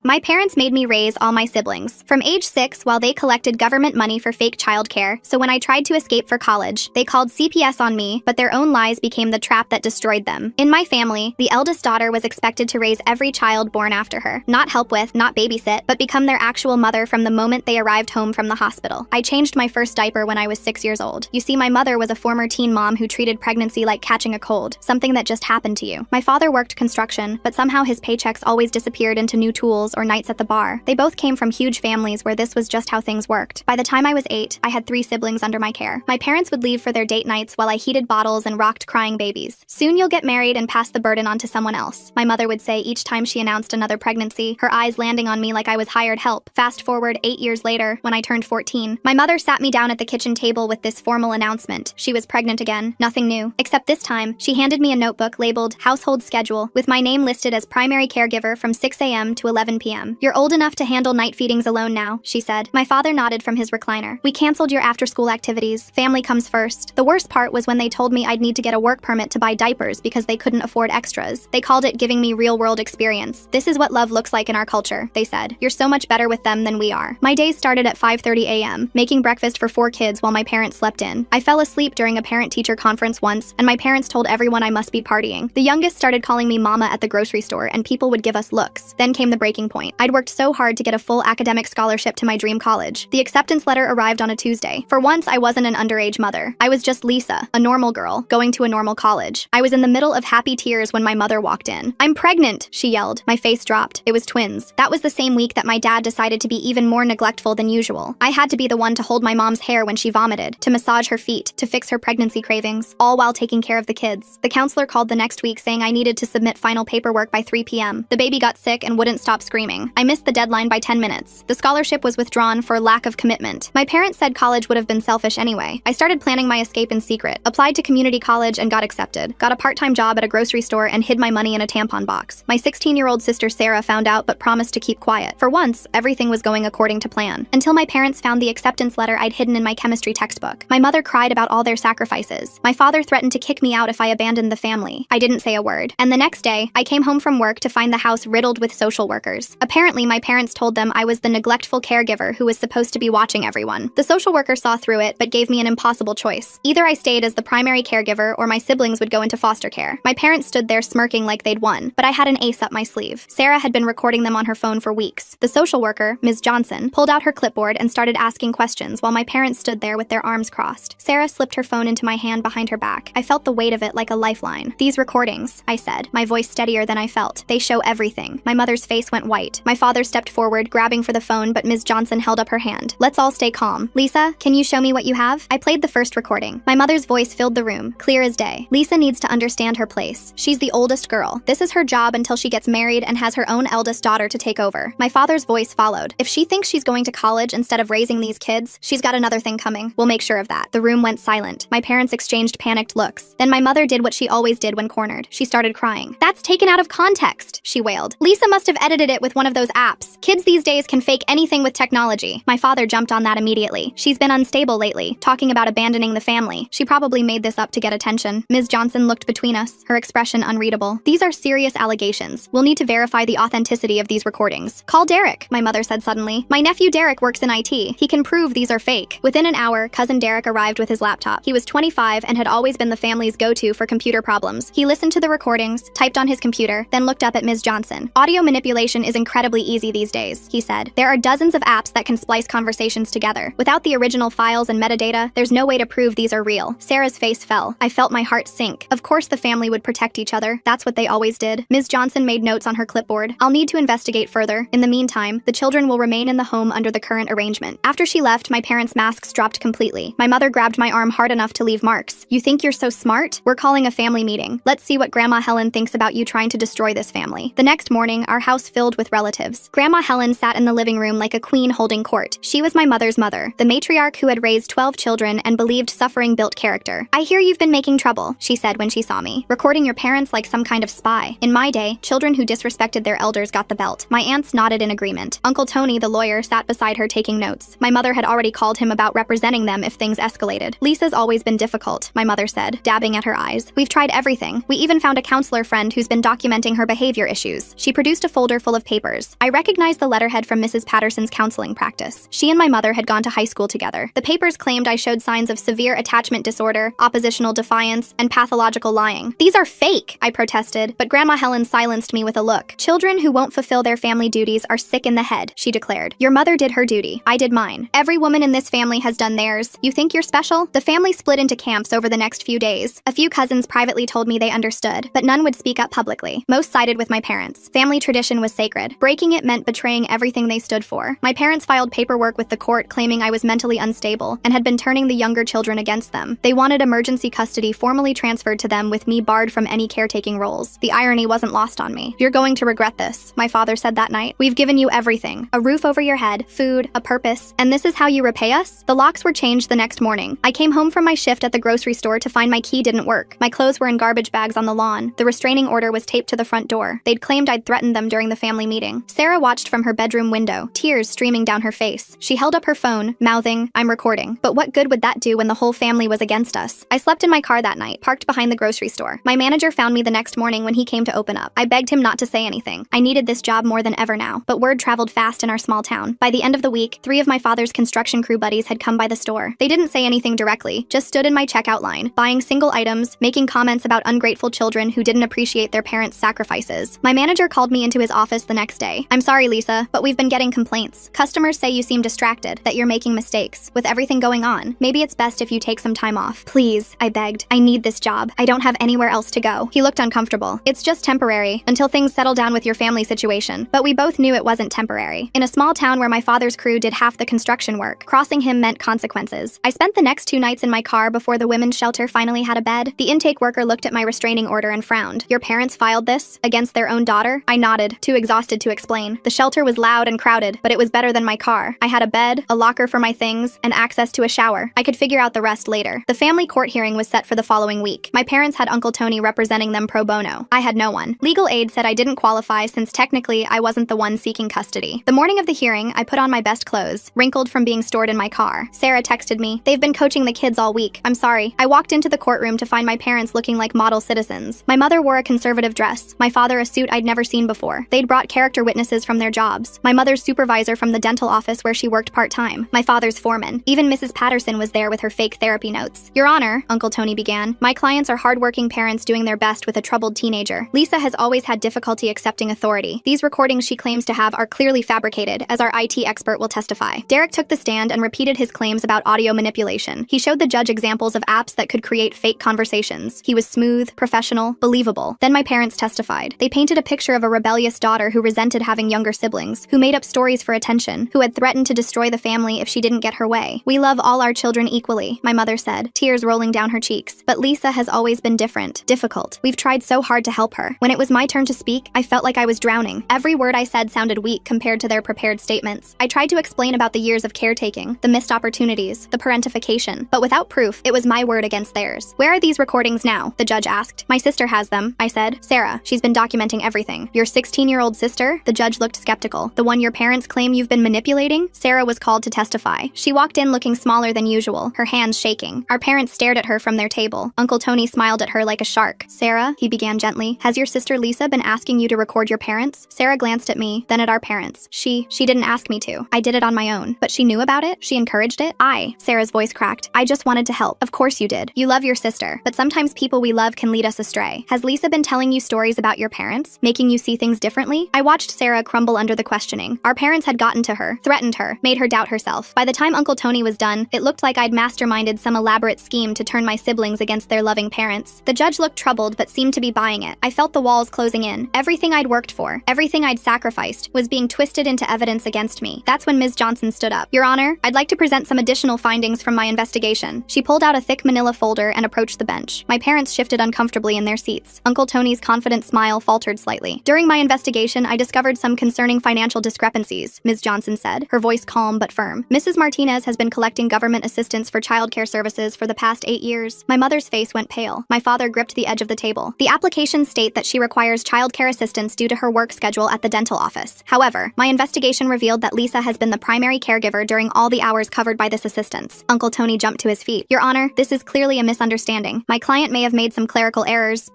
My parents made me raise all my siblings. From age 6, while they collected government money for fake childcare, so when I tried to escape for college, they called CPS on me, but their own lies became the trap that destroyed them. In my family, the eldest daughter was expected to raise every child born after her. Not help with, not babysit, but become their actual mother from the moment they arrived home from the hospital. I changed my first diaper when I was 6 years old. You see, my mother was a former teen mom who treated pregnancy like catching a cold, something that just happened to you. My father worked construction, but somehow his paychecks always disappeared into new tools or nights at the bar. They both came from huge families where this was just how things worked. By the time I was 8, I had 3 siblings under my care. My parents would leave for their date nights while I heated bottles and rocked crying babies. Soon you'll get married and pass the burden on to someone else, my mother would say each time she announced another pregnancy, her eyes landing on me like I was hired help. Fast forward 8 years later, when I turned 14, my mother sat me down at the kitchen table with this formal announcement. She was pregnant again. Nothing new. Except this time, she handed me a notebook labeled Household Schedule with my name listed as primary caregiver from 6 a.m. to 11 p.m. You're old enough to handle night feedings alone now, she said. My father nodded from his recliner. We canceled your after-school activities. Family comes first. The worst part was when they told me I'd need to get a work permit to buy diapers because they couldn't afford extras. They called it giving me real-world experience. This is what love looks like in our culture, they said. You're so much better with them than we are. My days started at 5:30 a.m., making breakfast for 4 kids while my parents slept in. I fell asleep during a parent-teacher conference once, and my parents told everyone I must be partying. The youngest started calling me mama at the grocery store, and people would give us looks. Then came the breaking point. I'd worked so hard to get a full academic scholarship to my dream college. The acceptance letter arrived on a Tuesday. For once, I wasn't an underage mother. I was just Lisa, a normal girl, going to a normal college. I was in the middle of happy tears when my mother walked in. "I'm pregnant," she yelled. My face dropped. It was twins. That was the same week that my dad decided to be even more neglectful than usual. I had to be the one to hold my mom's hair when she vomited, to massage her feet, to fix her pregnancy cravings, all while taking care of the kids. The counselor called the next week saying I needed to submit final paperwork by 3 p.m. The baby got sick and wouldn't stop screaming. I missed the deadline by 10 minutes. The scholarship was withdrawn for lack of commitment. My parents said college would have been selfish anyway. I started planning my escape in secret, applied to community college and got accepted, got a part-time job at a grocery store and hid my money in a tampon box. My 16-year-old sister Sarah found out but promised to keep quiet. For once, everything was going according to plan. Until my parents found the acceptance letter I'd hidden in my chemistry textbook. My mother cried about all their sacrifices. My father threatened to kick me out if I abandoned the family. I didn't say a word. And the next day, I came home from work to find the house riddled with social workers. Apparently, my parents told them I was the neglectful caregiver who was supposed to be watching everyone. The social worker saw through it, but gave me an impossible choice. Either I stayed as the primary caregiver or my siblings would go into foster care. My parents stood there smirking like they'd won, but I had an ace up my sleeve. Sarah had been recording them on her phone for weeks. The social worker, Ms. Johnson, pulled out her clipboard and started asking questions while my parents stood there with their arms crossed. Sarah slipped her phone into my hand behind her back. I felt the weight of it like a lifeline. "These recordings," I said, my voice steadier than I felt. "They show everything." My mother's face went white. My father stepped forward, grabbing for the phone, but Ms. Johnson held up her hand. "Let's all stay calm. Lisa, can you show me what you have?" I played the first recording. My mother's voice filled the room, clear as day. "Lisa needs to understand her place. She's the oldest girl. This is her job until she gets married and has her own eldest daughter to take over." My father's voice followed. "If she thinks she's going to college instead of raising these kids, she's got another thing coming. We'll make sure of that." The room went silent. My parents exchanged panicked looks. Then my mother did what she always did when cornered. She started crying. "That's taken out of context," she wailed. "Lisa must have edited it with one of those apps. Kids these days can fake anything with technology." My father jumped on that immediately. "She's been unstable lately, talking about abandoning the family. She probably made this up to get attention." Ms. Johnson looked between us, her expression unreadable. "These are serious allegations. We'll need to verify the authenticity of these recordings." "Call Derek," my mother said suddenly. "My nephew Derek works in IT. He can prove these are fake." Within an hour, cousin Derek arrived with his laptop. He was 25 and had always been the family's go-to for computer problems. He listened to the recordings, typed on his computer, then looked up at Ms. Johnson. "Audio manipulation is incredibly easy these days," he said. "There are dozens of apps that can splice conversations together. Without the original files and metadata, there's no way to prove these are real." Sarah's face fell. I felt my heart sink. Of course the family would protect each other. That's what they always did. Ms. Johnson made notes on her clipboard. "I'll need to investigate further. In the meantime, the children will remain in the home under the current arrangement." After she left, my parents' masks dropped completely. My mother grabbed my arm hard enough to leave marks. "You think you're so smart? We're calling a family meeting. Let's see what Grandma Helen thinks about you trying to destroy this family." The next morning, our house filled with relatives. Grandma Helen sat in the living room like a queen holding court. She was my mother's mother, the matriarch who had raised 12 children and believed suffering built character. "I hear you've been making trouble," she said when she saw me, "recording your parents like some kind of spy. In my day, children who disrespected their elders got the belt." My aunts nodded in agreement. Uncle Tony, the lawyer, sat beside her taking notes. My mother had already called him about representing them if things escalated. "Lisa's always been difficult," my mother said, dabbing at her eyes. "We've tried everything. We even found a counselor friend who's been documenting her behavior issues." She produced a folder full of papers. I recognized the letterhead from Mrs. Patterson's counseling practice. She and my mother had gone to high school together. The papers claimed I showed signs of severe attachment disorder, oppositional defiance, and pathological lying. These are fake, I protested, but Grandma Helen silenced me with a look. Children who won't fulfill their family duties are sick in the head, she declared. Your mother did her duty. I did mine. Every woman in this family has done theirs. You think you're special? The family split into camps over the next few days. A few cousins privately told me they understood, but none would speak up publicly. Most sided with my parents. Family tradition was sacred. Breaking it meant betraying everything they stood for. My parents filed paperwork with the court claiming I was mentally unstable and had been turning the younger children against them. They wanted emergency custody formally transferred to them with me barred from any caretaking roles. The irony wasn't lost on me. You're going to regret this, my father said that night. We've given you everything. A roof over your head, food, a purpose, and this is how you repay us? The locks were changed the next morning. I came home from my shift at the grocery store to find my key didn't work. My clothes were in garbage bags on the lawn. The restraining order was taped to the front door. They'd claimed I'd threatened them during the family meeting. Sarah watched from her bedroom window, tears streaming down her face. She held up her phone, mouthing, "I'm recording." But what good would that do when the whole family was against us? I slept in my car that night, parked behind the grocery store. My manager found me the next morning when he came to open up. I begged him not to say anything. I needed this job more than ever now, but word traveled fast in our small town. By the end of the week, 3 of my father's construction crew buddies had come by the store. They didn't say anything directly, just stood in my checkout line, buying single items, making comments about ungrateful children who didn't appreciate their parents' sacrifices. My manager called me into his office the next day. "I'm sorry, Lisa, but we've been getting complaints. Customers say you seem distracted, that you're making mistakes. With everything going on, maybe it's best if you take some time off." "Please," I begged. "I need this job. I don't have anywhere else to go." He looked uncomfortable. "It's just temporary, until things settle down with your family situation." But we both knew it wasn't temporary. In a small town where my father's crew did half the construction work, crossing him meant consequences. I spent the next 2 nights in my car before the women's shelter finally had a bed. The intake worker looked at my restraining order and frowned. "Your parents filed this? Against their own daughter?" I nodded, too exhausted to explain. The shelter was loud and crowded, but it was better than my car. I had a bed, a locker for my things, and access to a shower. I could figure out the rest later. The family court hearing was set for the following week. My parents had Uncle Tony representing them pro bono. I had no one. Legal aid said I didn't qualify since technically I wasn't the one seeking custody. The morning of the hearing, I put on my best clothes, wrinkled from being stored in my car. Sarah texted me, "They've been coaching the kids all week. I'm sorry." I walked into the courtroom to find my parents looking like model citizens. My mother wore a conservative dress, my father a suit I'd never seen before. They'd brought character witnesses from their jobs. My mother's supervisor from the dental office where she worked part-time. My father's foreman. Even Mrs. Patterson was there with her fake therapy notes. "Your Honor," Uncle Tony began, "my clients are hardworking parents doing their best with a troubled teenager. Lisa has always had difficulty accepting authority. These recordings she claims to have are clearly fabricated, as our IT expert will testify." Derek took the stand and repeated his claims about audio manipulation. He showed the judge examples of apps that could create fake conversations. He was smooth, professional, believable. Then my parents testified. They painted a picture of a rebellious daughter who resented having younger siblings, who made up stories for attention, who had threatened to destroy the family if she didn't get her way. "We love all our children equally," my mother said, tears rolling down her cheeks. "But Lisa has always been different, difficult. We've tried so hard to help her. When it was my turn to speak, I felt like I was drowning. Every word I said sounded weak compared to their prepared statements. I tried to explain about the years of caretaking, the missed opportunities, the parentification, but without proof, it was my word against theirs. "Where are these recordings now?" the judge asked. "My sister has them," I said. "Sarah, she's been documenting everything." "Your 16-year-old sister?" The judge looked skeptical. "The one your parents claim you've been manipulating?" Sarah was called to testify. She walked in looking smaller than usual, her hands shaking. Our parents stared at her from their table. Uncle Tony smiled at her like a shark. "Sarah," he began gently, "has your sister Lisa been asking you to record your parents?" Sarah glanced at me, then at our parents. She didn't ask me to. I did it on my own. But she knew about it? She encouraged it? Sarah's voice cracked. "I just wanted to help." "Of course you did. You love your sister. But sometimes people we love can lead us astray. Has Lisa been telling you stories about your parents? Making you see things differently?" I watched Sarah crumble under the questioning. Our parents had gotten to her, threatened her, made her doubt herself. By the time Uncle Tony was done, it looked like I'd masterminded some elaborate scheme to turn my siblings against their loving parents. The judge looked troubled but seemed to be buying it. I felt the walls closing in. Everything I'd worked for, everything I'd sacrificed, was being twisted into evidence against me. That's when Ms. Johnson stood up. "Your Honor, I'd like to present some additional findings from my investigation." She pulled out a thick manila folder and approached the bench. My parents shifted uncomfortably in their seats. Uncle Tony's confident smile faltered slightly. "During my investigation, I discovered some concerning financial discrepancies," Ms. Johnson said, her voice calm but firm. "Mrs. Martinez has been collecting government assistance for childcare services for the past 8 years." My mother's face went pale. My father gripped the edge of the table. "The applications state that she requires childcare assistance due to her work schedule at the dental office. However, my investigation revealed that Lisa has been the primary caregiver during all the hours covered by this assistance." Uncle Tony jumped to his feet. "Your Honor, this is clearly a misunderstanding. My client may have made some clerical errors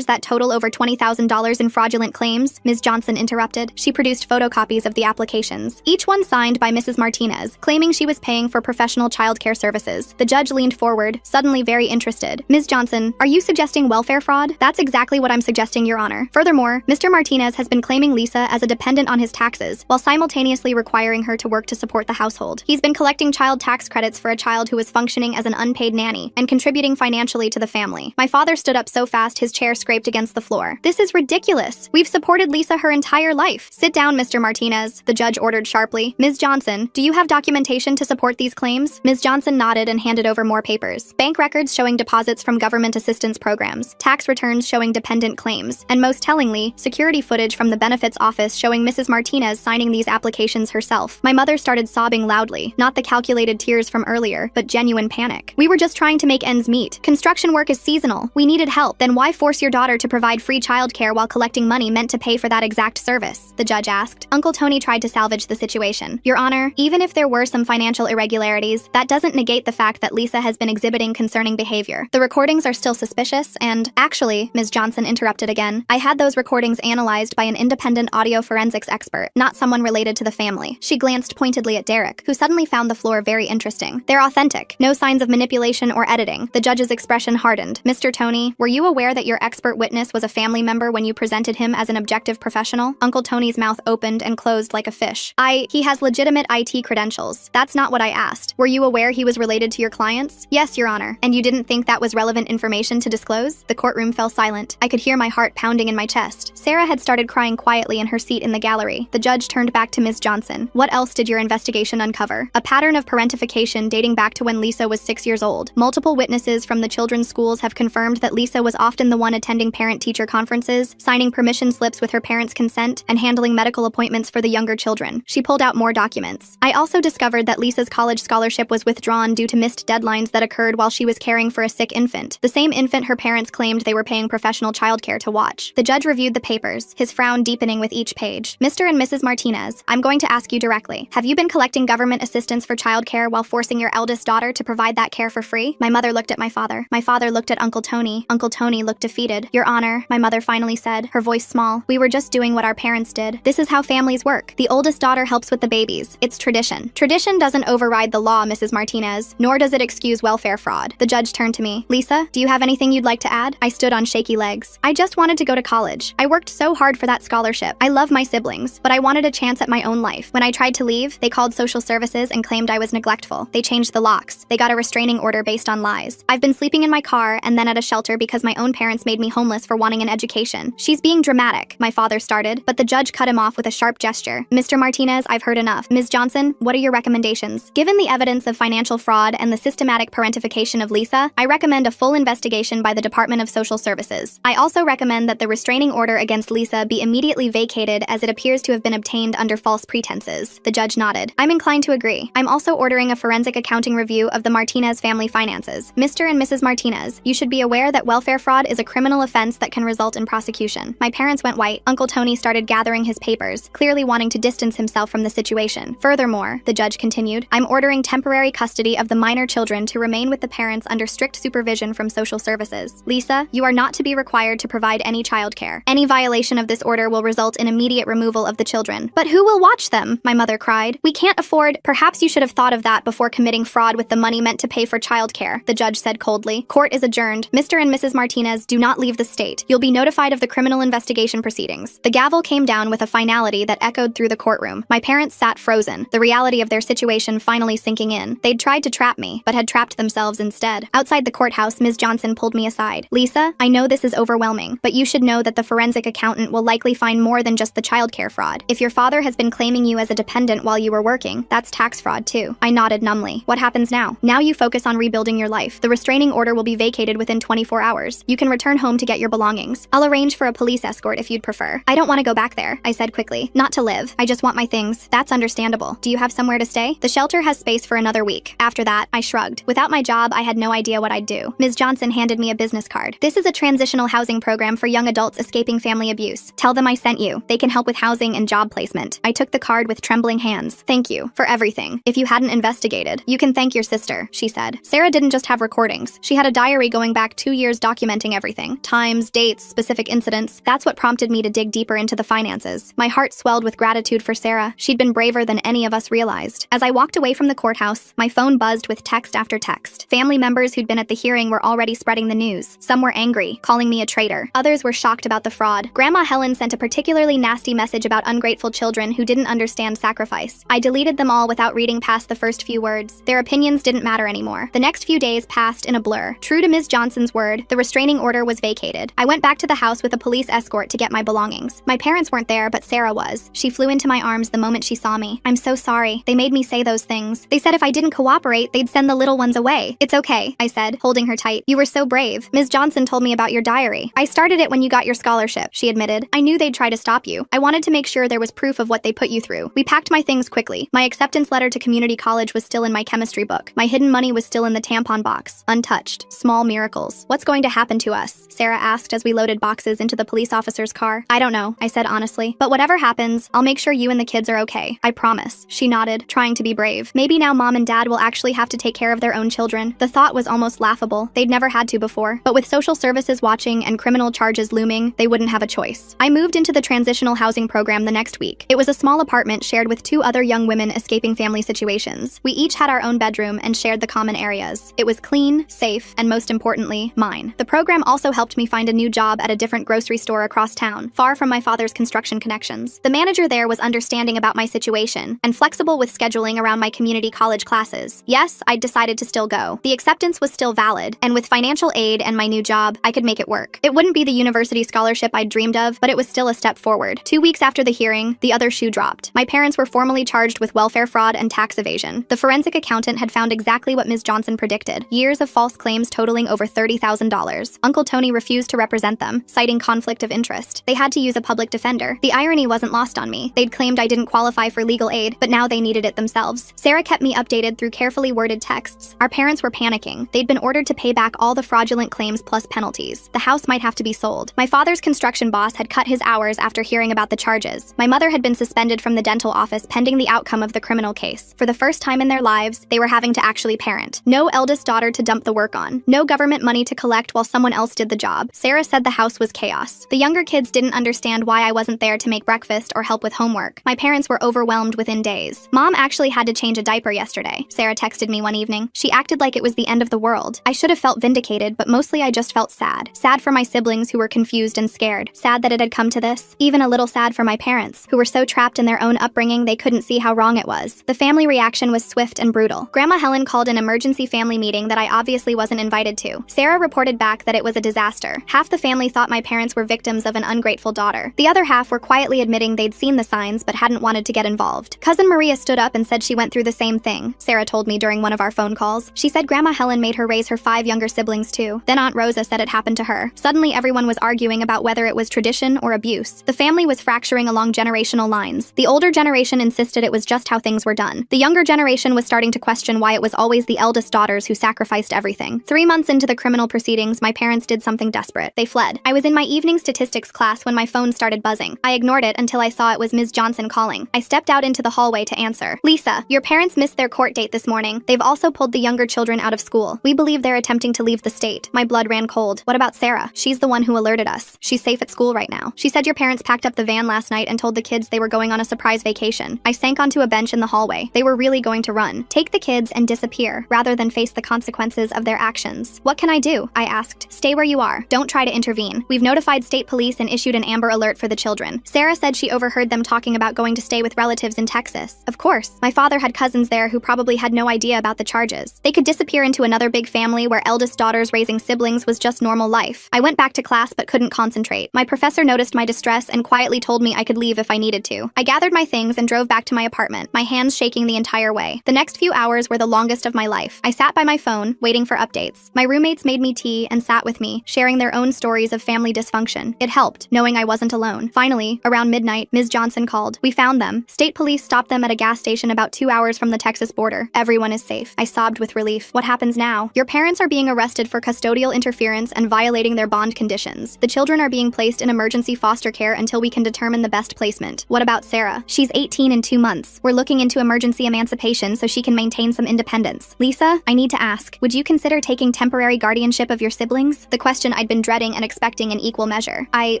that total over $20,000 in fraudulent claims," Ms. Johnson Johnson interrupted. She produced photocopies of the applications, each one signed by Mrs. Martinez, claiming she was paying for professional childcare services. The judge leaned forward, suddenly very interested. Ms. Johnson, are you suggesting welfare fraud? That's exactly what I'm suggesting, Your Honor. Furthermore, Mr. Martinez has been claiming Lisa as a dependent on his taxes, while simultaneously requiring her to work to support the household. He's been collecting child tax credits for a child who was functioning as an unpaid nanny and contributing financially to the family. My father stood up so fast his chair scraped against the floor. This is ridiculous. We've supported Lisa her entire life. Sit down, Mr. Martinez, the judge ordered sharply. Ms. Johnson, do you have documentation to support these claims? Ms. Johnson nodded and handed over more papers. Bank records showing deposits from government assistance programs, tax returns showing dependent claims, and most tellingly, security footage from the benefits office showing Mrs. Martinez signing these applications herself. My mother started sobbing loudly, not the calculated tears from earlier, but genuine panic. We were just trying to make ends meet. Construction work is seasonal. We needed help. Then why force your daughter to provide free childcare while collecting money meant to pay for that exact service? The judge asked. Uncle Tony tried to salvage the situation. Your Honor, even if there were some financial irregularities, that doesn't negate the fact that Lisa has been exhibiting concerning behavior. The recordings are still suspicious and, actually, Ms. Johnson interrupted again, I had those recordings analyzed by an independent audio forensics expert, not someone related to the family. She glanced pointedly at Derek, who suddenly found the floor very interesting. They're authentic. No signs of manipulation or editing. The judge's expression hardened. Mr. Tony, were you aware that your expert witness was a family member when you presented him as an objective professional? Uncle Tony's mouth opened and closed like a fish. He has legitimate IT credentials. That's not what I asked. Were you aware he was related to your clients? Yes, Your Honor. And you didn't think that was relevant information to disclose? The courtroom fell silent. I could hear my heart pounding in my chest. Sarah had started crying quietly in her seat in the gallery. The judge turned back to Ms. Johnson. What else did your investigation uncover? A pattern of parentification dating back to when Lisa was 6 years old. Multiple witnesses from the children's schools have confirmed that Lisa was often the one attending parent-teacher conferences, signing permission slips with her parents' consent, and handling medical appointments for the younger children. She pulled out more documents. I also discovered that Lisa's college scholarship was withdrawn due to missed deadlines that occurred while she was caring for a sick infant. The same infant her parents claimed they were paying professional childcare to watch. The judge reviewed the papers, his frown deepening with each page. Mr. and Mrs. Martinez, I'm going to ask you directly. Have you been collecting government assistance for childcare while forcing your eldest daughter to provide that care for free? My mother looked at my father. My father looked at Uncle Tony. Uncle Tony looked defeated. Your Honor, my mother finally said, her voice small. We were just doing what our parents did. This is how families work. The oldest daughter helps with the babies. It's tradition. Tradition doesn't override the law, Mrs. Martinez, nor does it excuse welfare fraud. The judge turned to me. Lisa, do you have anything you'd like to add? I stood on shaky legs. I just wanted to go to college. I worked so hard for that scholarship. I love my siblings, but I wanted a chance at my own life. When I tried to leave, they called social services and claimed I was neglectful. They changed the locks. They got a restraining order based on lies. I've been sleeping in my car and then at a shelter because my own parents made me homeless for wanting an education. She's being dramatic, my father started, but the judge cut him off with a sharp gesture. Mr. Martinez, I've heard enough. Ms. Johnson, what are your recommendations? Given the evidence of financial fraud and the systematic parentification of Lisa, I recommend a full investigation by the Department of Social Services. I also recommend that the restraining order against Lisa be immediately vacated as it appears to have been obtained under false pretenses. The judge nodded. I'm inclined to agree. I'm also ordering a forensic accounting review of the Martinez family finances. Mr. and Mrs. Martinez, you should be aware that welfare fraud is a criminal offense that can result in prosecution. My parents went white. Uncle Tony started gathering his papers, clearly wanting to distance himself from the situation. Furthermore, the judge continued, I'm ordering temporary custody of the minor children to remain with the parents under strict supervision from social services. Lisa, you are not to be required to provide any childcare. Any violation of this order will result in immediate removal of the children. But who will watch them? My mother cried. We can't afford. Perhaps you should have thought of that before committing fraud with the money meant to pay for childcare, the judge said coldly. Court is adjourned. Mr. and Mrs. Martinez, do not leave the state. You'll be notified of the criminal investigation proceedings. The gavel came down with a finality that echoed through the courtroom. My parents sat frozen, the reality of their situation finally sinking in. They'd tried to trap me, but had trapped themselves instead. Outside the courthouse, Ms. Johnson pulled me aside. Lisa, I know this is overwhelming, but you should know that the forensic accountant will likely find more than just the childcare fraud. If your father has been claiming you as a dependent while you were working, that's tax fraud too. I nodded numbly. What happens now? Now you focus on rebuilding your life. The restraining order will be vacated within 24 hours. You can return home to get your belongings. I'll arrange for a police escort if you'd prefer. I don't want to go back there, I said quickly. Not to live. I just want my things. That's understandable. Do you have somewhere to stay? The shelter has space for another week. After that, I shrugged. Without my job, I had no idea what I'd do. Ms. Johnson handed me a business card. This is a transitional housing program for young adults escaping family abuse. Tell them I sent you. They can help with housing and job placement. I took the card with trembling hands. Thank you for everything. If you hadn't investigated, you can thank your sister, she said. Sarah didn't just have recordings. She had a diary going back 2 years documenting everything. Times, dates, specific incidents. That's what prompted me to dig deeper deeper into the finances. My heart swelled with gratitude for Sarah. She'd been braver than any of us realized. As I walked away from the courthouse, my phone buzzed with text after text. Family members who'd been at the hearing were already spreading the news. Some were angry, calling me a traitor. Others were shocked about the fraud. Grandma Helen sent a particularly nasty message about ungrateful children who didn't understand sacrifice. I deleted them all without reading past the first few words. Their opinions didn't matter anymore. The next few days passed in a blur. True to Ms. Johnson's word, the restraining order was vacated. I went back to the house with a police escort to get my belongings. My parents weren't there, but Sarah was. She flew into my arms the moment she saw me. I'm so sorry. They made me say those things. They said if I didn't cooperate, they'd send the little ones away. It's okay, I said, holding her tight. You were so brave. Ms. Johnson told me about your diary. I started it when you got your scholarship, she admitted. I knew they'd try to stop you. I wanted to make sure there was proof of what they put you through. We packed my things quickly. My acceptance letter to community college was still in my chemistry book. My hidden money was still in the tampon box, untouched. Small miracles. What's going to happen to us? Sarah asked as we loaded boxes into the police officer's car. I don't know, I said honestly. But whatever happens, I'll make sure you and the kids are okay. I promise. She nodded, trying to be brave. Maybe now Mom and Dad will actually have to take care of their own children. The thought was almost laughable. They'd never had to before. But with social services watching and criminal charges looming, they wouldn't have a choice. I moved into the transitional housing program the next week. It was a small apartment shared with 2 other young women escaping family situations. We each had our own bedroom and shared the common areas. It was clean, safe, and most importantly, mine. The program also helped me find a new job at a different grocery store across town, far from my father's construction connections. The manager there was understanding about my situation and flexible with scheduling around my community college classes. Yes, I'd decided to still go. The acceptance was still valid, and with financial aid and my new job, I could make it work. It wouldn't be the university scholarship I'd dreamed of, but it was still a step forward. 2 weeks after the hearing, the other shoe dropped. My parents were formally charged with welfare fraud and tax evasion. The forensic accountant had found exactly what Ms. Johnson predicted: years of false claims totaling over $30,000. Uncle Tony refused to represent them, citing conflict of interest. They had to use a public defender. The irony wasn't lost on me. They'd claimed I didn't qualify for legal aid, but now they needed it themselves. Sarah kept me updated through carefully worded texts. Our parents were panicking. They'd been ordered to pay back all the fraudulent claims plus penalties. The house might have to be sold. My father's construction boss had cut his hours after hearing about the charges. My mother had been suspended from the dental office pending the outcome of the criminal case. For the first time in their lives, they were having to actually parent. No eldest daughter to dump the work on. No government money to collect while someone else did the job. Sarah said the house was chaos. The younger kids didn't understand why I wasn't there to make breakfast or help with homework. My parents were overwhelmed within days. Mom actually had to change a diaper yesterday, Sarah texted me one evening. She acted like it was the end of the world. I should have felt vindicated, but mostly I just felt sad. Sad for my siblings who were confused and scared. Sad that it had come to this. Even a little sad for my parents, who were so trapped in their own upbringing they couldn't see how wrong it was. The family reaction was swift and brutal. Grandma Helen called an emergency family meeting that I obviously wasn't invited to. Sarah reported back that it was a disaster. Half the family thought my parents were victims of an ungrateful daughter. The other half were quietly admitting they'd seen the signs but hadn't wanted to get involved. Cousin Maria stood up and said she went through the same thing, Sarah told me during one of our phone calls. She said Grandma Helen made her raise her 5 younger siblings too. Then Aunt Rosa said it happened to her. Suddenly everyone was arguing about whether it was tradition or abuse. The family was fracturing along generational lines. The older generation insisted it was just how things were done. The younger generation was starting to question why it was always the eldest daughters who sacrificed everything. 3 months into the criminal proceedings, my parents did something desperate. They fled. I was in my evening statistics class when my phone started buzzing. I ignored it until I saw it was Ms. Johnson calling. I stepped out into the hallway to answer. Lisa, your parents missed their court date this morning. They've also pulled the younger children out of school. We believe they're attempting to leave the state. My blood ran cold. What about Sarah? She's the one who alerted us. She's safe at school right now. She said your parents packed up the van last night and told the kids they were going on a surprise vacation. I sank onto a bench in the hallway. They were really going to run, take the kids, and disappear, rather than face the consequences of their actions. What can I do? I asked. Stay where you are. Don't try to intervene. We've notified state police and issued an Amber Alert for the children. Sarah said she overheard them talking about going to stay with relatives in Texas. Of course. My father had cousins there who probably had no idea about the charges. They could disappear into another big family where eldest daughters raising siblings was just normal life. I went back to class but couldn't concentrate. My professor noticed my distress and quietly told me I could leave if I needed to. I gathered my things and drove back to my apartment, my hands shaking the entire way. The next few hours were the longest of my life. I sat by my phone, waiting for updates. My roommates made me tea and sat with me, sharing their own stories of family dysfunction. It helped, knowing I wasn't alone. Finally, around midnight, Ms. Johnson called. We found them. State police stopped them at a gas station about 2 hours from the Texas border. Everyone is safe. I sobbed with relief. What happens now? Your parents are being arrested for custodial interference and violating their bond conditions. The children are being placed in emergency foster care until we can determine the best placement. What about Sarah? She's 18 in 2 months. We're looking into emergency emancipation so she can maintain some independence. Lisa, I need to ask, would you consider taking temporary guardianship of your siblings? The question I'd been dreading and expecting in equal measure. I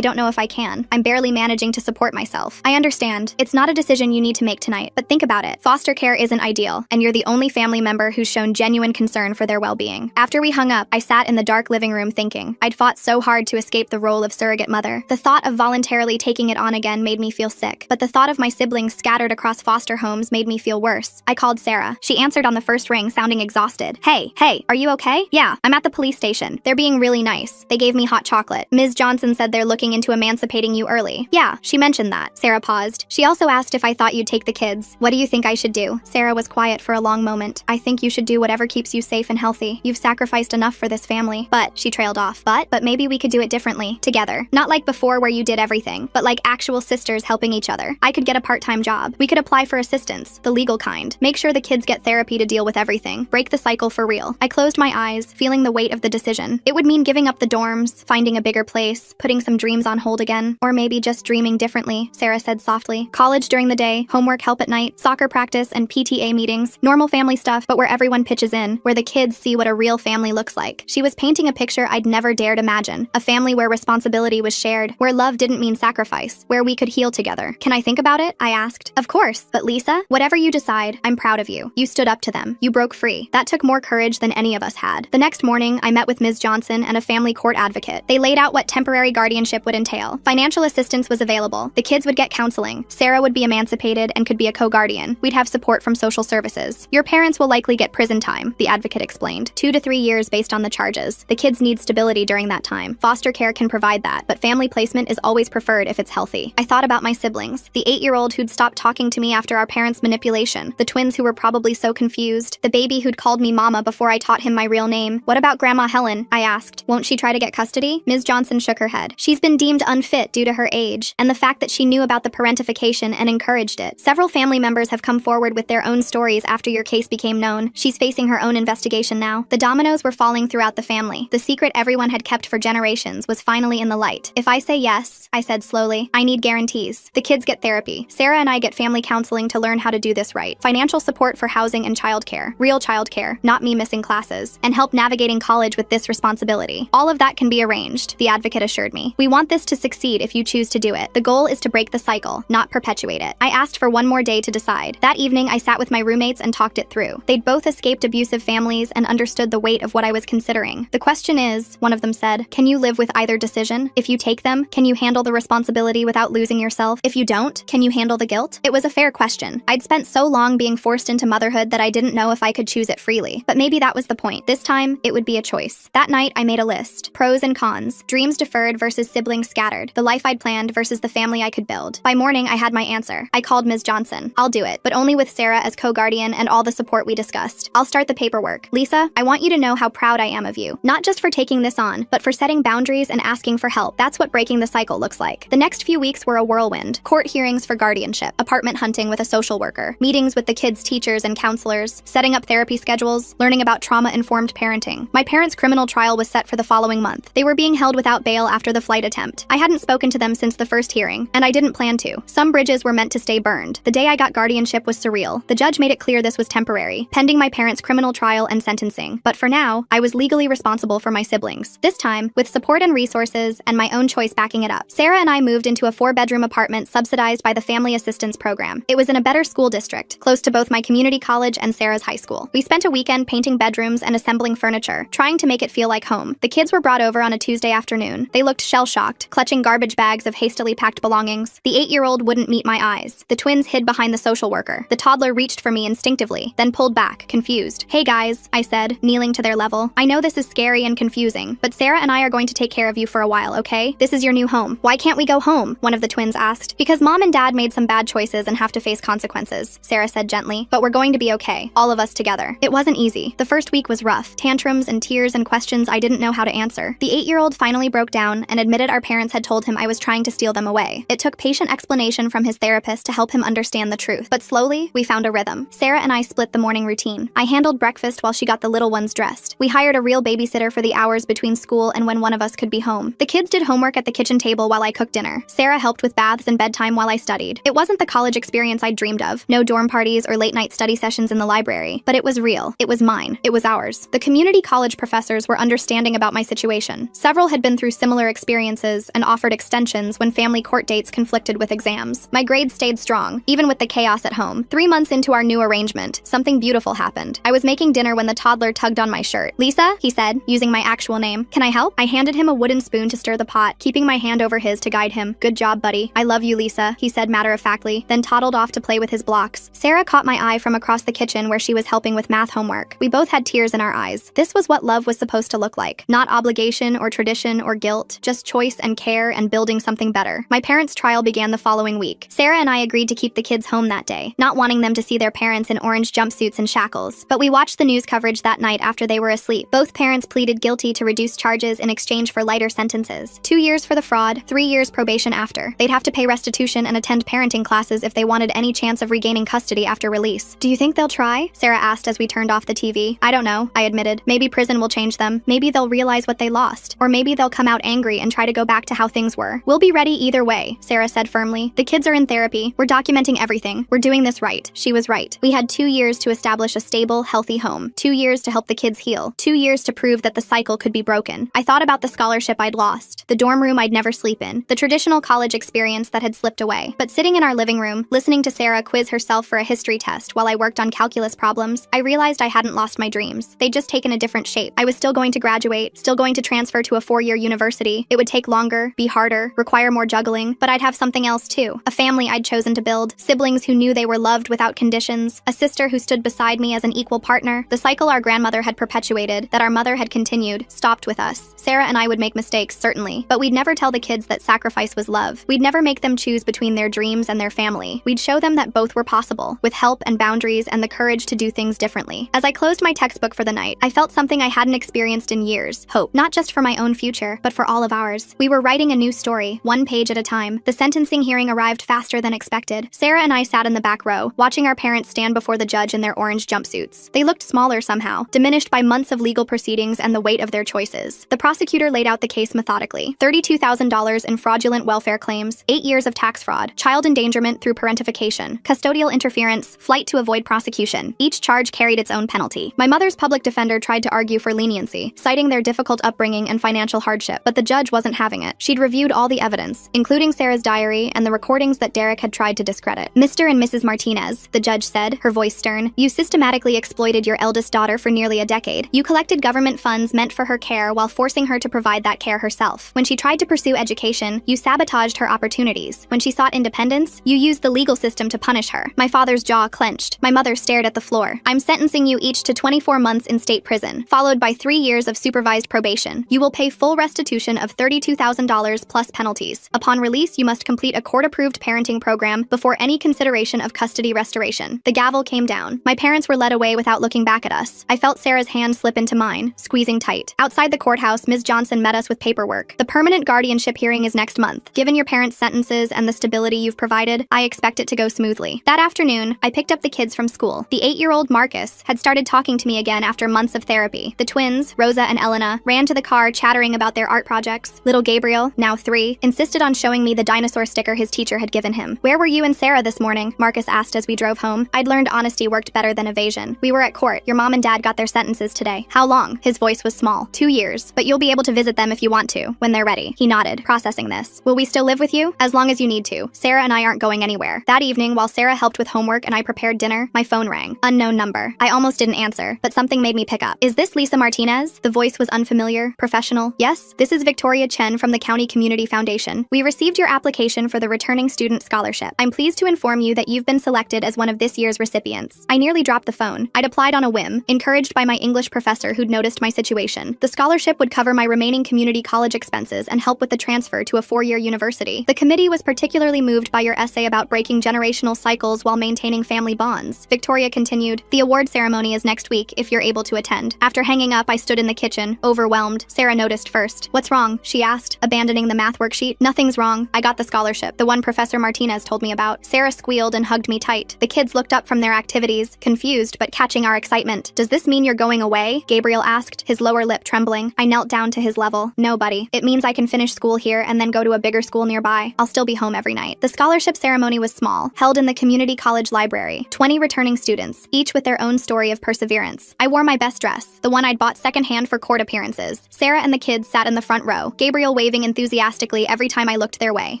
don't know if I can. can. I'm barely managing to support myself. I understand. It's not a decision you need to make tonight, but think about it. Foster care isn't ideal, and you're the only family member who's shown genuine concern for their well-being. After we hung up, I sat in the dark living room thinking. I'd fought so hard to escape the role of surrogate mother. The thought of voluntarily taking it on again made me feel sick, but the thought of my siblings scattered across foster homes made me feel worse. I called Sarah. She answered on the first ring, sounding exhausted. Hey, are you okay? Yeah, I'm at the police station. They're being really nice. They gave me hot chocolate. Ms. Johnson said they're looking into emancipating you early. Yeah, she mentioned that. Sarah paused. She also asked if I thought you'd take the kids. What do you think I should do? Sarah was quiet for a long moment. I think you should do whatever keeps you safe and healthy. You've sacrificed enough for this family. But, she trailed off. But maybe we could do it differently. Together. Not like before where you did everything, but like actual sisters helping each other. I could get a part-time job. We could apply for assistance, the legal kind. Make sure the kids get therapy to deal with everything. Break the cycle for real. I closed my eyes, feeling the weight of the decision. It would mean giving up the dorms, finding a bigger place, putting some dreams on hold again, or maybe just dreaming differently, Sarah said softly. College during the day, homework help at night, soccer practice and PTA meetings, normal family stuff, but where everyone pitches in, where the kids see what a real family looks like. She was painting a picture I'd never dared imagine. A family where responsibility was shared, where love didn't mean sacrifice, where we could heal together. Can I think about it? I asked. Of course, but Lisa, whatever you decide, I'm proud of you. You stood up to them. You broke free. That took more courage than any of us had. The next morning, I met with Ms. Johnson and a family court advocate. They laid out what temporary guardianship would entail. Financial assistance was available. The kids would get counseling. Sarah would be emancipated and could be a co-guardian. We'd have support from social services. Your parents will likely get prison time, the advocate explained. 2 to 3 years based on the charges. The kids need stability during that time. Foster care can provide that, but family placement is always preferred if it's healthy. I thought about my siblings. The 8-year-old who'd stopped talking to me after our parents' manipulation. The twins who were probably so confused. The baby who'd called me mama before I taught him my real name. What about Grandma Helen? I asked. Won't she try to get custody? Ms. Johnson shook her head. She's been deemed unfit due to her age, and the fact that she knew about the parentification and encouraged it. Several family members have come forward with their own stories after your case became known. She's facing her own investigation now. The dominoes were falling throughout the family. The secret everyone had kept for generations was finally in the light. If I say yes, I said slowly, I need guarantees. The kids get therapy. Sarah and I get family counseling to learn how to do this right. Financial support for housing and childcare. Real childcare, not me missing classes. And help navigating college with this responsibility. All of that can be arranged, the advocate assured me. We want this to succeed if you choose to do it. The goal is to break the cycle, not perpetuate it. I asked for one more day to decide. That evening, I sat with my roommates and talked it through. They'd both escaped abusive families and understood the weight of what I was considering. The question is, one of them said, can you live with either decision? If you take them, can you handle the responsibility without losing yourself? If you don't, can you handle the guilt? It was a fair question. I'd spent so long being forced into motherhood that I didn't know if I could choose it freely. But maybe that was the point. This time, it would be a choice. That night, I made a list. Pros and cons. Dreams deferred versus siblings scattered. The life I'd planned versus the family I could build. By morning, I had my answer. I called Ms. Johnson. I'll do it, but only with Sarah as co-guardian and all the support we discussed. I'll start the paperwork. Lisa, I want you to know how proud I am of you. Not just for taking this on, but for setting boundaries and asking for help. That's what breaking the cycle looks like. The next few weeks were a whirlwind. Court hearings for guardianship, apartment hunting with a social worker, meetings with the kids' teachers and counselors, setting up therapy schedules, learning about trauma-informed parenting. My parents' criminal trial was set for the following month. They were being held without bail after the flight attempt. I hadn't spoken to them since the first hearing, and I didn't plan to. Some bridges were meant to stay burned. The day I got guardianship was surreal. The judge made it clear this was temporary, pending my parents' criminal trial and sentencing. But for now, I was legally responsible for my siblings. This time, with support and resources, and my own choice backing it up. Sarah and I moved into a 4-bedroom apartment subsidized by the Family Assistance Program. It was in a better school district, close to both my community college and Sarah's high school. We spent a weekend painting bedrooms and assembling furniture, trying to make it feel like home. The kids were brought over on a Tuesday afternoon. They looked shell-shocked, clutching garbage bags of hastily packed belongings. The 8-year-old wouldn't meet my eyes. The twins hid behind the social worker. The toddler reached for me instinctively, then pulled back, confused. Hey guys, I said, kneeling to their level. I know this is scary and confusing, but Sarah and I are going to take care of you for a while, okay? This is your new home. Why can't we go home? One of the twins asked. Because mom and dad made some bad choices and have to face consequences, Sarah said gently. But we're going to be okay, all of us together. It wasn't easy. The first week was rough. Tantrums and tears and questions I didn't know how to answer. The 8-year-old finally broke down and admitted our parents had told him I was trying to steal them away. It took patient explanation from his therapist to help him understand the truth. But slowly, we found a rhythm. Sarah and I split the morning routine. I handled breakfast while she got the little ones dressed. We hired a real babysitter for the hours between school and when one of us could be home. The kids did homework at the kitchen table while I cooked dinner. Sarah helped with baths and bedtime while I studied. It wasn't the college experience I'd dreamed of. No dorm parties or late-night study sessions in the library. But it was real. It was mine. It was ours. The community college professors were understanding about my situation. Several had been through similar experiences and offered offered extensions when family court dates conflicted with exams. My grades stayed strong, even with the chaos at home. 3 months into our new arrangement, something beautiful happened. I was making dinner when the toddler tugged on my shirt. "Lisa," he said, using my actual name. "Can I help?" I handed him a wooden spoon to stir the pot, keeping my hand over his to guide him. "Good job, buddy. I love you, Lisa," he said matter-of-factly, then toddled off to play with his blocks. Sarah caught my eye from across the kitchen where she was helping with math homework. We both had tears in our eyes. This was what love was supposed to look like. Not obligation or tradition or guilt, just choice and care and building something better. My parents' trial began the following week. Sarah and I agreed to keep the kids home that day, not wanting them to see their parents in orange jumpsuits and shackles. But we watched the news coverage that night after they were asleep. Both parents pleaded guilty to reduce charges in exchange for lighter sentences. 2 years for the fraud, 3 years probation after. They'd have to pay restitution and attend parenting classes if they wanted any chance of regaining custody after release. "Do you think they'll try?" Sarah asked as we turned off the TV. "I don't know," I admitted. "Maybe prison will change them. Maybe they'll realize what they lost. Or maybe they'll come out angry and try to go back to how things were. We'll be ready either way," Sarah said firmly. "The kids are in therapy. We're documenting everything. We're doing this right." She was right. We had 2 years to establish a stable, healthy home. 2 years to help the kids heal. 2 years to prove that the cycle could be broken. I thought about the scholarship I'd lost, the dorm room I'd never sleep in, the traditional college experience that had slipped away. But sitting in our living room, listening to Sarah quiz herself for a history test while I worked on calculus problems, I realized I hadn't lost my dreams. They'd just taken a different shape. I was still going to graduate, still going to transfer to a 4-year university. It would take longer, be harder, require more juggling, but I'd have something else too. A family I'd chosen to build, siblings who knew they were loved without conditions, a sister who stood beside me as an equal partner. The cycle our grandmother had perpetuated, that our mother had continued, stopped with us. Sarah and I would make mistakes, certainly, but we'd never tell the kids that sacrifice was love. We'd never make them choose between their dreams and their family. We'd show them that both were possible, with help and boundaries and the courage to do things differently. As I closed my textbook for the night, I felt something I hadn't experienced in years: hope. Not just for my own future, but for all of ours. We were writing a new story, one page at a time. The sentencing hearing arrived faster than expected. Sarah and I sat in the back row, watching our parents stand before the judge in their orange jumpsuits. They looked smaller somehow, diminished by months of legal proceedings and the weight of their choices. The prosecutor laid out the case methodically. $32,000 in fraudulent welfare claims, 8 years of tax fraud, child endangerment through parentification, custodial interference, flight to avoid prosecution. Each charge carried its own penalty. My mother's public defender tried to argue for leniency, citing their difficult upbringing and financial hardship, but the judge wasn't having it. She'd reviewed all the evidence, including Sarah's diary and the recordings that Derek had tried to discredit. "Mr. and Mrs. Martinez," the judge said, her voice stern, "you systematically exploited your eldest daughter for nearly a decade. You collected government funds meant for her care while forcing her to provide that care herself. When she tried to pursue education, you sabotaged her opportunities. When she sought independence, you used the legal system to punish her." My father's jaw clenched. My mother stared at the floor. "I'm sentencing you each to 24 months in state prison, followed by 3 years of supervised probation. You will pay full restitution of $32,000 plus penalties. Upon release, you must complete a court-approved parenting program before any consideration of custody restoration." The gavel came down. My parents were led away without looking back at us. I felt Sarah's hand slip into mine, squeezing tight. Outside the courthouse, Ms. Johnson met us with paperwork. "The permanent guardianship hearing is next month. Given your parents' sentences and the stability you've provided, I expect it to go smoothly." That afternoon, I picked up the kids from school. The 8-year-old Marcus had started talking to me again after months of therapy. The twins, Rosa and Elena, ran to the car chattering about their art projects. Little Gabriel, now 3, insisted on showing me the dinosaur sticker his teacher had given him. "Where were you and Sarah this morning?" Marcus asked as we drove home. I'd learned honesty worked better than evasion. "We were at court. Your mom and dad got their sentences today." "How long?" His voice was small. 2 years. "But you'll be able to visit them if you want to, when they're ready." He nodded, processing this. "Will we still live with you?" "As long as you need to. Sarah and I aren't going anywhere." That evening, while Sarah helped with homework and I prepared dinner, my phone rang. Unknown number. I almost didn't answer, but something made me pick up. "Is this Lisa Martinez?" The voice was unfamiliar, professional. "Yes, this is Victoria Chen from the County Community Foundation. We received your application for the Returning Student Scholarship. I'm pleased to inform you that you've been selected as one of this year's recipients." I nearly dropped the phone. I'd applied on a whim, encouraged by my English professor who'd noticed my situation. The scholarship would cover my remaining community college expenses and help with the transfer to a 4-year university. "The committee was particularly moved by your essay about breaking generational cycles while maintaining family bonds," Victoria continued. "The award ceremony is next week if you're able to attend." After hanging up, I stood in the kitchen, overwhelmed. Sarah noticed first. "What's wrong?" she asked, abandoning the math worksheet. "Nothing's wrong. I got the scholarship, the one Professor Martinez told me about." Sarah squealed and hugged me tight. The kids looked up from their activities, confused but catching our excitement. "Does this mean you're going away?" Gabriel asked, his lower lip trembling. I knelt down to his level. "No, buddy. It means I can finish school here and then go to a bigger school nearby. I'll still be home every night." The scholarship ceremony was small, held in the community college library. 20 returning students, each with their own story of perseverance. I wore my best dress, the one I'd bought secondhand for court appearances. Sarah and the kids sat in the front row, Gabriel waving enthusiastically enthusiastically every time I looked their way.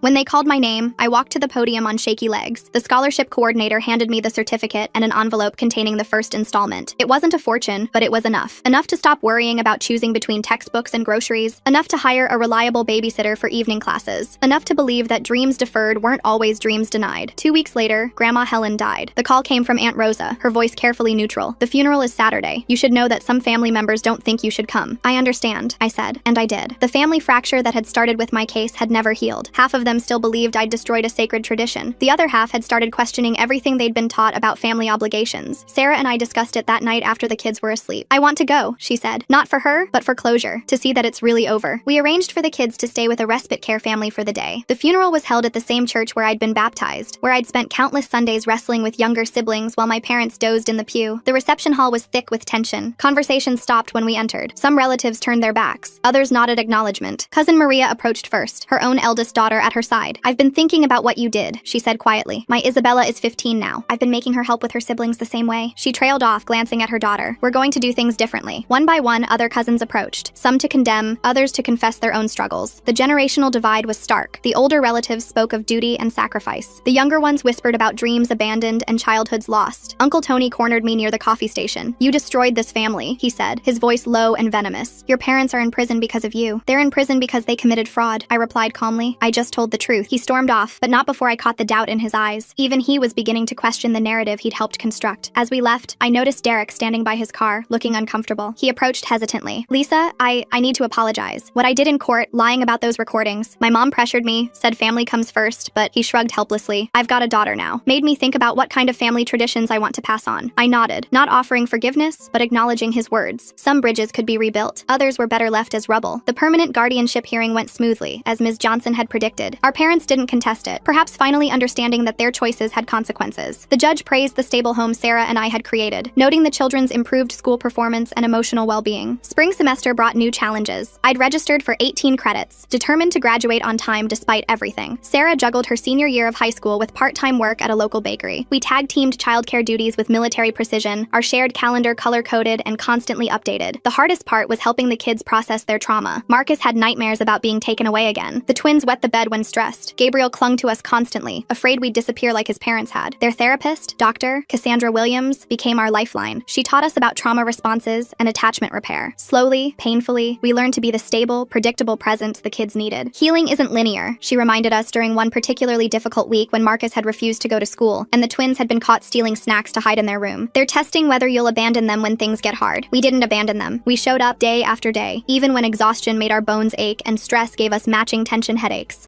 When they called my name, I walked to the podium on shaky legs. The scholarship coordinator handed me the certificate and an envelope containing the first installment. It wasn't a fortune, but it was enough. Enough to stop worrying about choosing between textbooks and groceries. Enough to hire a reliable babysitter for evening classes. Enough to believe that dreams deferred weren't always dreams denied. 2 weeks later, Grandma Helen died. The call came from Aunt Rosa, her voice carefully neutral. The funeral is Saturday. You should know that some family members don't think you should come. I understand, I said, and I did. The family fracture that had started with my case had never healed. Half of them still believed I'd destroyed a sacred tradition. The other half had started questioning everything they'd been taught about family obligations. Sarah and I discussed it that night after the kids were asleep. I want to go, she said. Not for her, but for closure, to see that it's really over. We arranged for the kids to stay with a respite care family for the day. The funeral was held at the same church where I'd been baptized, where I'd spent countless Sundays wrestling with younger siblings while my parents dozed in the pew. The reception hall was thick with tension. Conversation stopped when we entered. Some relatives turned their backs. Others nodded acknowledgement. Cousin Maria approached first, her own eldest daughter at her side. I've been thinking about what you did, she said quietly. My Isabella is 15 now. I've been making her help with her siblings the same way. She trailed off, glancing at her daughter. We're going to do things differently. One by one, other cousins approached, some to condemn, others to confess their own struggles. The generational divide was stark. The older relatives spoke of duty and sacrifice. The younger ones whispered about dreams abandoned and childhoods lost. Uncle Tony cornered me near the coffee station. You destroyed this family, he said, his voice low and venomous. Your parents are in prison because of you. They're in prison because they committed fraud, I replied calmly. I just told the truth. He stormed off, but not before I caught the doubt in his eyes. Even he was beginning to question the narrative he'd helped construct. As we left, I noticed Derek standing by his car, looking uncomfortable. He approached hesitantly. Lisa, I need to apologize. What I did in court, lying about those recordings. My mom pressured me, said family comes first, but he shrugged helplessly. I've got a daughter now. Made me think about what kind of family traditions I want to pass on. I nodded, not offering forgiveness, but acknowledging his words. Some bridges could be rebuilt. Others were better left as rubble. The permanent guardianship hearing went smoothly, as Ms. Johnson had predicted. Our parents didn't contest it, perhaps finally understanding that their choices had consequences. The judge praised the stable home Sarah and I had created, noting the children's improved school performance and emotional well-being. Spring semester brought new challenges. I'd registered for 18 credits, determined to graduate on time despite everything. Sarah juggled her senior year of high school with part-time work at a local bakery. We tag-teamed childcare duties with military precision, our shared calendar color-coded and constantly updated. The hardest part was helping the kids process their trauma. Marcus had nightmares about being taken away again. The twins wet the bed when stressed. Gabriel clung to us constantly, afraid we'd disappear like his parents had. Their therapist, Dr. Cassandra Williams, became our lifeline. She taught us about trauma responses and attachment repair. Slowly, painfully, we learned to be the stable, predictable presence the kids needed. Healing isn't linear, she reminded us during one particularly difficult week when Marcus had refused to go to school, and the twins had been caught stealing snacks to hide in their room. They're testing whether you'll abandon them when things get hard. We didn't abandon them. We showed up day after day, even when exhaustion made our bones ache and stress gave us matching tension headaches.